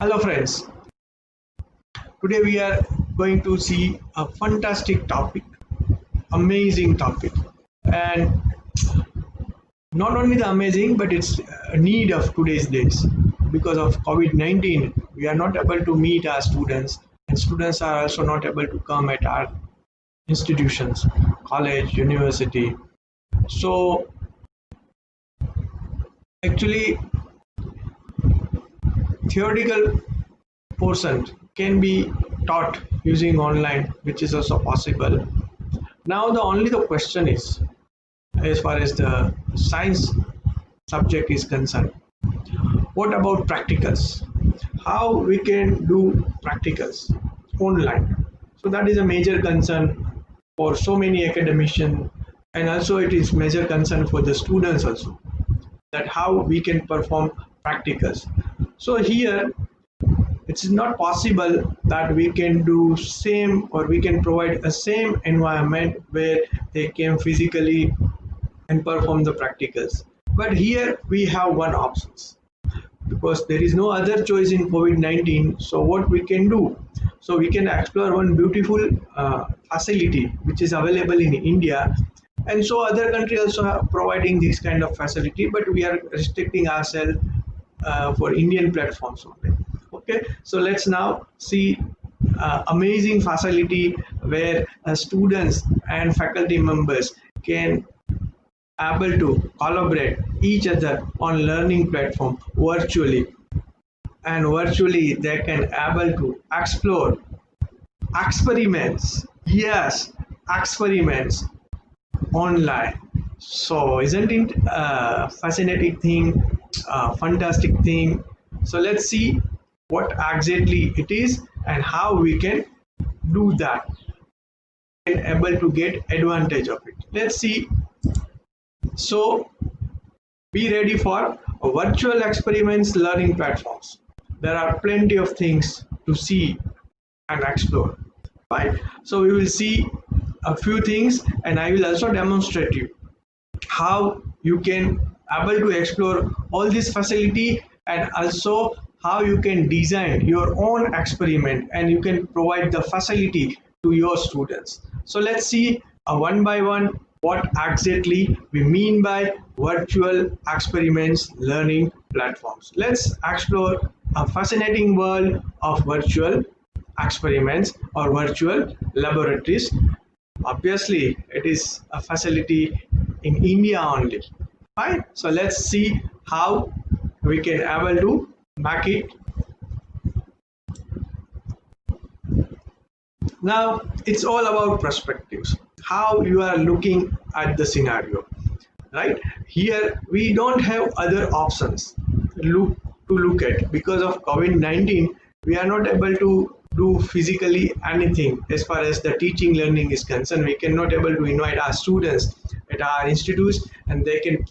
Hello friends, today we are going to see a fantastic topic, amazing topic, and not only the amazing but it's a need of today's days. Because of COVID-19 we are not able to meet our students, and students are also not able to come at our institutions, college, university. So actually theoretical portion can be taught using online, which is also possible. Now the question is, as far as the science subject is concerned, what about practicals? How we can do practicals online? So that is a major concern for so many academicians, and also it is major concern for the students also, that how we can perform practicals. So here it's not possible that we can do same, or we can provide a same environment where they can physically and perform the practicals. But here we have one option, because there is no other choice in COVID-19. So what we can do? So we can explore one beautiful facility which is available in India, and so other countries also are providing this kind of facility, but we are restricting ourselves for Indian platforms only. Okay, so let's now see amazing facility where students and faculty members can able to collaborate each other on learning platform virtually, and virtually they can able to explore experiments. Yes, experiments online. So isn't it a fascinating thing, a fantastic thing? So let's see what exactly it is and how we can do that and able to get advantage of it. Let's see. So be ready for virtual experiments learning platforms. There are plenty of things to see and explore. Fine. So we will see a few things, and I will also demonstrate you how you can able to explore all this facility, and also how you can design your own experiment and you can provide the facility to your students. So let's see one by one what exactly we mean by virtual experiments learning platforms. Let's explore a fascinating world of virtual experiments or virtual laboratories. Obviously it is a facility in India only. Fine. So let's see how we can able to make it. Now it's all about perspectives, how you are looking at the scenario, right? Here we don't have other options look to look at. Because of COVID-19 we are not able to do physically anything as far as the teaching learning is concerned. We cannot able to invite our students at our institutes and they can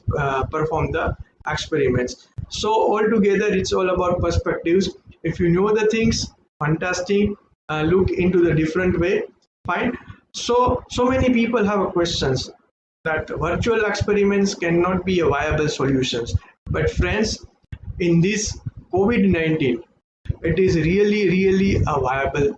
perform the experiments. So altogether it's all about perspectives. If you know the things, fantastic, look into the different way. Fine. So many people have questions that virtual experiments cannot be a viable solutions. But friends, in this COVID-19, it is really a viable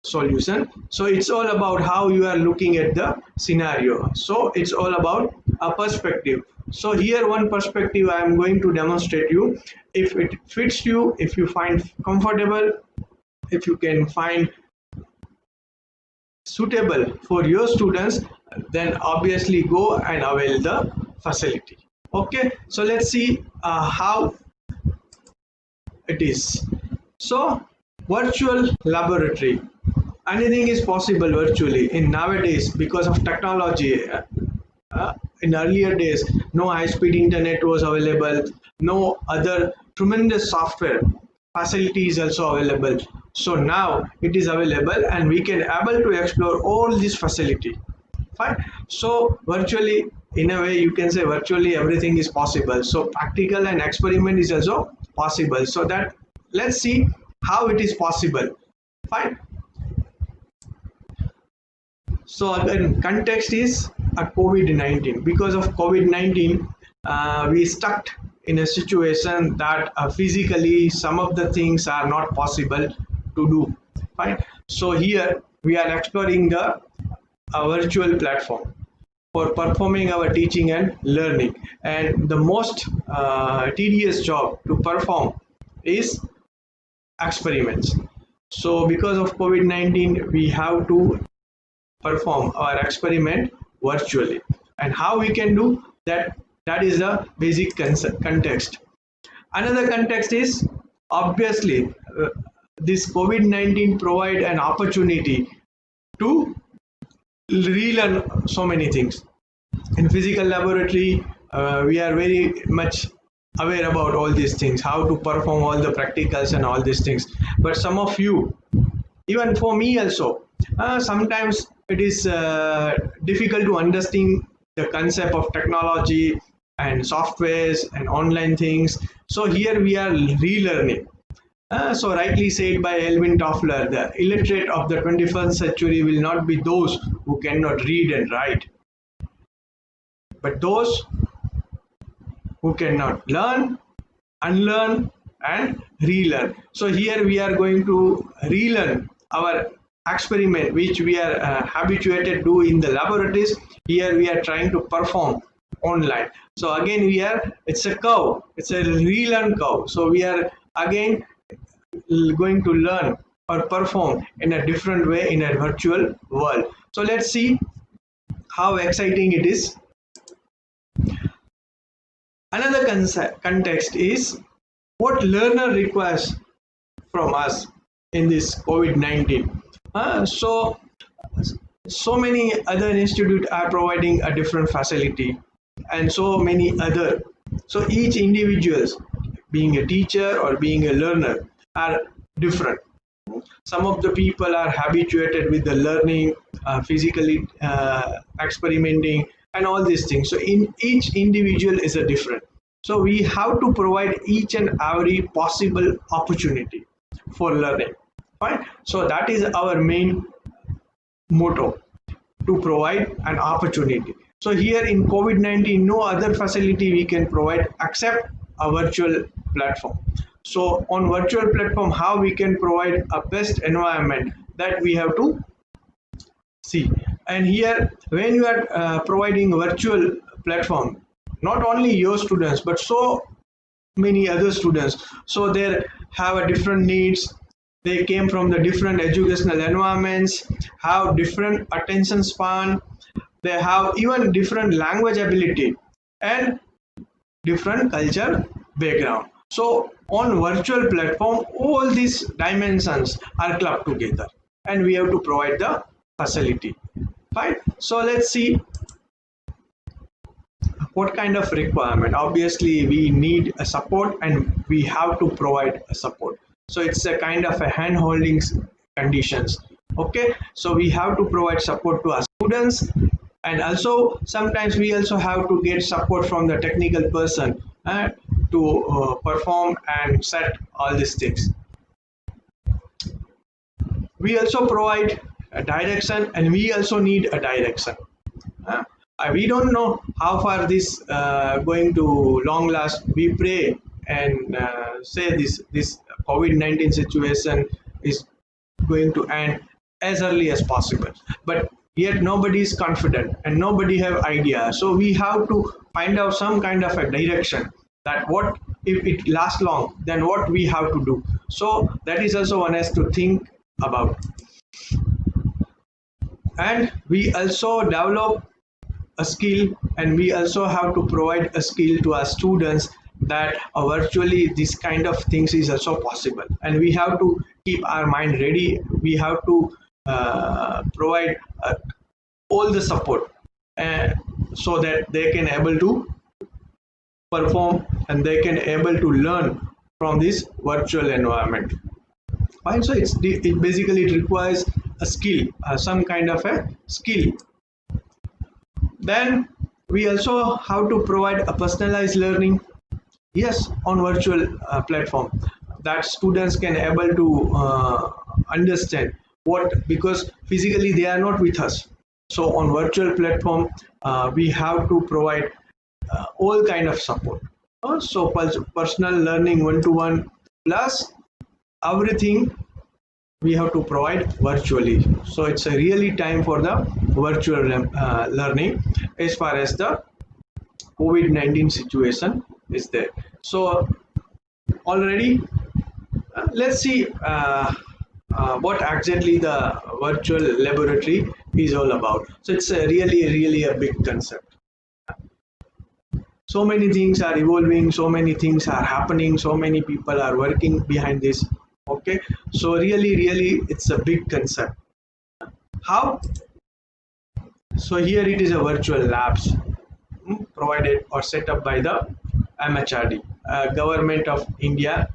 solution. So it's all about how you are looking at the scenario. So it's all about a perspective. So here one perspective I am going to demonstrate you. If it fits you, if you find comfortable, if you can find suitable for your students, then obviously go and avail the facility. Okay, so let's see how it is. So virtual laboratory, anything is possible virtually in nowadays because of technology. In earlier days no high-speed internet was available, no other tremendous software facility is also available. So now it is available and we can able to explore all this facility. Fine. So virtually, in a way you can say virtually everything is possible. So practical and experiment is also possible. So that let's see how it is possible. Fine. So again, context is a COVID-19. Because of COVID-19, we stuck in a situation that physically some of the things are not possible to do. Fine. So here we are exploring the a virtual platform for performing our teaching and learning. And the most tedious job to perform is experiments. So because of COVID-19, we have to perform our experiment virtually. And how we can do that? That is the basic context. Another context is obviously this COVID-19 provide an opportunity to relearn so many things. In physical laboratory, we are very much aware about all these things, how to perform all the practicals and all these things. But some of you, even for me also, sometimes it is difficult to understand the concept of technology and softwares and online things. So here we are relearning. So rightly said by Elvin Toffler, the illiterate of the 21st century will not be those who cannot read and write, but those who cannot learn, unlearn, and relearn. So here we are going to relearn our experiment, which we are habituated to do in the laboratories. Here we are trying to perform online. So again, it's a curve, it's a relearn curve. So we are again going to learn or perform in a different way in a virtual world. So let's see how exciting it is. Another context is what learner requires from us in this COVID-19. So many other institutes are providing a different facility, and so many other. So each individuals, being a teacher or being a learner, are different. Some of the people are habituated with the learning, physically experimenting, and all these things. So in each individual is a different. So we have to provide each and every possible opportunity for learning. Fine. So that is our main motto, to provide an opportunity. So here in COVID-19, no other facility we can provide except a virtual platform. So on virtual platform, how we can provide a best environment, that we have to see. And here, when you are providing virtual platform, not only your students but so many other students, so they have a different needs, they came from the different educational environments, have different attention span, they have even different language ability and different culture background. So on virtual platform, all these dimensions are clubbed together and we have to provide the facility. Fine. So let's see what kind of requirement. Obviously we need a support and we have to provide a support. So it's a kind of a hand holding conditions. Okay, so we have to provide support to our students, and also sometimes we also have to get support from the technical person to perform and set all these things. We also provide a direction, and we also need a direction. We don't know how far this going to long last. We pray and say this COVID-19 situation is going to end as early as possible. But yet nobody is confident and nobody have idea. So we have to find out some kind of a direction, that what if it lasts long, then what we have to do. So that is also one has to think about. And we also develop a skill, and we also have to provide a skill to our students, that virtually this kind of things is also possible, and we have to keep our mind ready. We have to provide all the support so that they can able to perform and they can able to learn from this virtual environment. Fine. So it basically it requires a skill, some kind of a skill. Then we also have to provide a personalized learning. Yes, on virtual platform, that students can able to understand what, because physically they are not with us. So on virtual platform, we have to provide all kind of support. So personal learning one-to-one plus everything we have to provide virtually. So it's a really time for the virtual learning as far as the COVID-19 situation is there. So already let's see what exactly the virtual laboratory is all about. So it's a really a big concept. So many things are evolving, so many things are happening, so many people are working behind this. Okay, so really it's a big concept. How? So here it is a virtual labs provided or set up by the MHRD, Government of India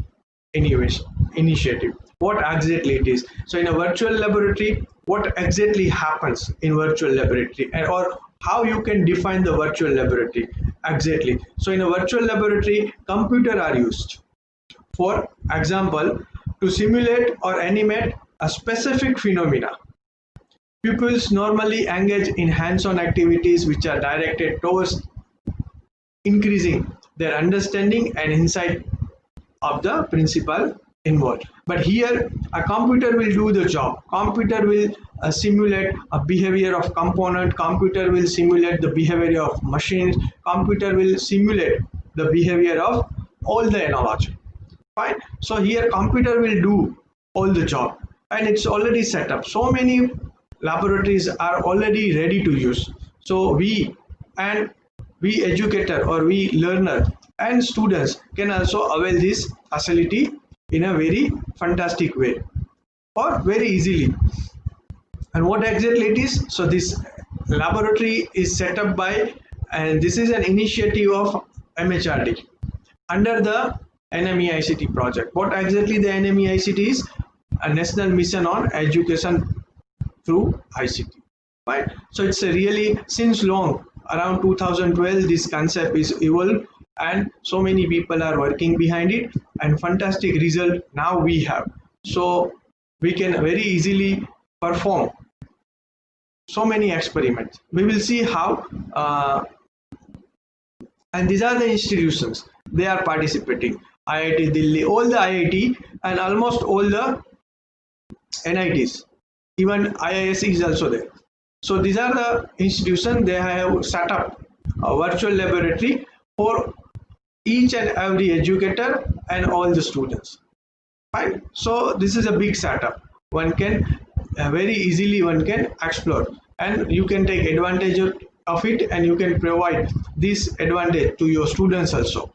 Innovation Initiative. What exactly it is? So in a virtual laboratory, what exactly happens in virtual laboratory, and or how you can define the virtual laboratory exactly? So in a virtual laboratory, computer are used. For example, to simulate or animate a specific phenomena. Pupils normally engage in hands-on activities which are directed towards increasing their understanding and insight of the principle involved. But here a computer will do the job. Computer will simulate a behavior of component. Computer will simulate the behavior of machines. Computer will simulate the behavior of all the analogy. Fine. So here computer will do all the job and it's already set up. So many laboratories are already ready to use. So we educator or we learner and students can also avail this facility in a very fantastic way or very easily. And what exactly it is? So this laboratory is set up by, and this is an initiative of MHRD under the NMEICT project. What exactly the NMEICT is? A national mission on education through ICT. Right? So it's a really since long around 2012 this concept is evolved and so many people are working behind it and fantastic result now we have. So we can very easily perform so many experiments. We will see how and these are the institutions they are participating. IIT Delhi, all the IIT and almost all the NITs, even IIS is also there. So these are the institutions they have set up a virtual laboratory for each and every educator and all the students. Right? So this is a big setup. One can very easily one can explore and you can take advantage of it and you can provide this advantage to your students also.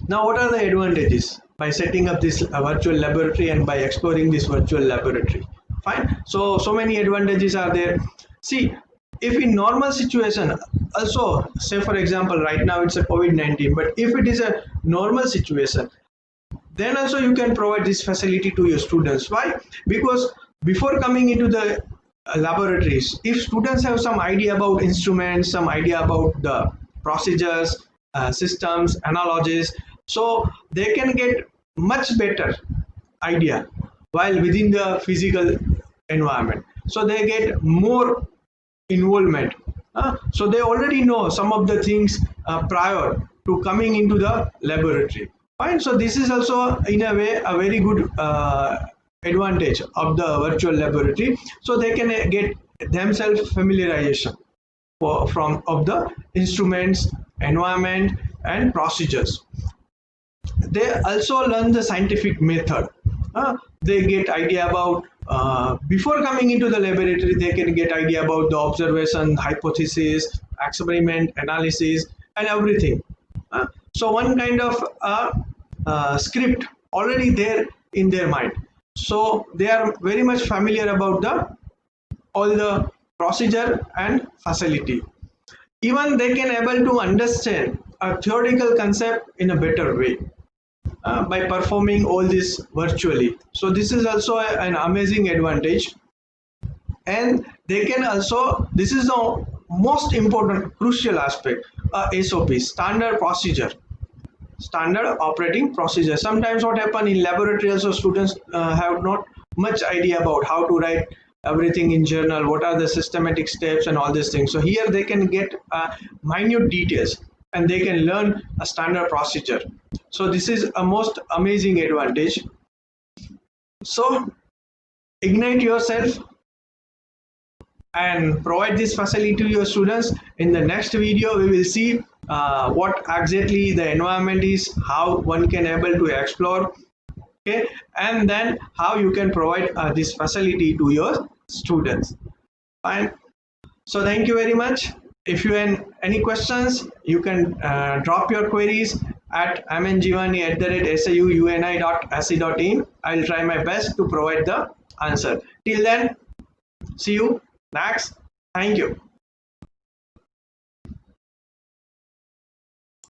Now what are the advantages by setting up this virtual laboratory and by exploring this virtual laboratory? Fine. So many advantages are there. See, if in normal situation also, say for example right now it's a COVID-19, but if it is a normal situation, then also you can provide this facility to your students. Why? Because before coming into the laboratories, if students have some idea about instruments, some idea about the procedures, systems, analogies, so they can get much better idea while within the physical environment. So they get more involvement. So they already know some of the things prior to coming into the laboratory. Fine. So this is also in a way a very good advantage of the virtual laboratory. So they can get themselves familiarization from of the instruments, environment, and procedures. They also learn the scientific method. They get idea about before coming into the laboratory. They can get idea about the observation, hypothesis, experiment, analysis, and everything. So one kind of script already there in their mind. So they are very much familiar about the all the procedure and facility. Even they can able to understand a theoretical concept in a better way by performing all this virtually. So this is also an amazing advantage. And they can also, this is the most important crucial aspect, SOP, standard procedure, standard operating procedure. Sometimes what happen in laboratory also students have not much idea about how to write everything in journal, what are the systematic steps and all these things. So here they can get minute details and they can learn a standard procedure. So this is a most amazing advantage. So ignite yourself and provide this facility to your students. In the next video we will see what exactly the environment is, how one can able to explore, okay, and then how you can provide this facility to your students. Fine. So thank you very much. If you have any questions, you can drop your queries at mngivani@sauuni.ac.in. I'll try my best to provide the answer. Till then, see you next. Thank you.